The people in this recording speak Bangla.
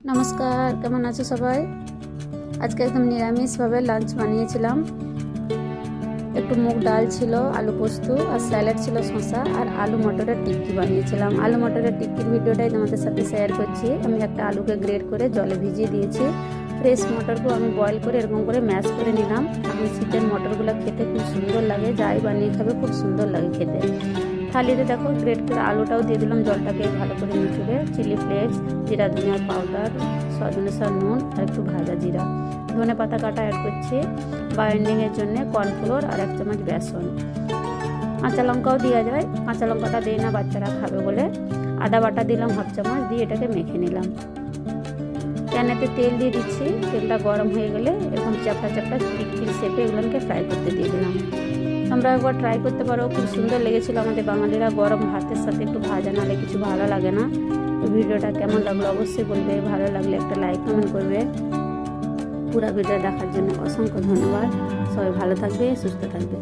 নমস্কার, কেমন আছো সবাই? আজকে একদম নিরামিষভাবে লাঞ্চ বানিয়েছিলাম। একটু মুগ ডাল ছিল, আলু পোস্ত আর স্যালাড ছিল, শসা আর আলু মটরের টিক্কি বানিয়েছিলাম। আলু মটরের টিক্কির ভিডিওটাই তোমাদের সাথে শেয়ার করছি। আমি একটা আলুকে গ্রেট করে জলে ভিজিয়ে দিয়েছি। ফ্রেশ মটরকে আমি বয়েল করে এরকম করে ম্যাশ করে নিলাম। এখন শীতের মটরগুলো খেতে খুব সুন্দর লাগে, যাই বানিয়ে খাবে খুব সুন্দর লাগে খেতে। থালিতে দেখো গ্রেট করে আলুটাও দিয়ে দিলাম, জলটাকে ভালো করে নিচুড়ে। চিলি ফ্লেক্স, জিরা ধনিয়ার পাউডার, স্বাদ অনুসার নুন আর একটু ভাজা জিরা, ধনে পাতা কাটা অ্যাড করছি বাইন্ডিংয়ের জন্য, কর্নফ্লোর আর 1 চামচ বেসন। কাঁচা লঙ্কাও দেওয়া যায়, কাঁচা লঙ্কাটা দিই না, বাচ্চারা খাবে বলে। আদা বাটা দিলাম 1/2 চামচ, দিয়ে এটাকে মেখে নিলাম। প্যানেতে তেল দিয়ে দিচ্ছি, তেলটা গরম হয়ে গেলে এরকম চ্যাপটা চ্যাপটা টিক্কির শেপে এগুলোকে ফ্রাই করতে দিয়ে দিলাম। তোমরা একবার ট্রাই করতে পারো, খুব সুন্দর লেগেছিল। আমাদের বাঙালিরা গরম ভাতের সাথে একটু ভাজা নালে কিছু ভালো লাগে না। তো ভিডিওটা কেমন লাগলো অবশ্যই বলবে, ভালো লাগলে একটা লাইক কমেন্ট করবে। পুরো ভিডিও দেখার জন্য অসংখ্য ধন্যবাদ। সবাই ভালো থাকবে, সুস্থ থাকবে।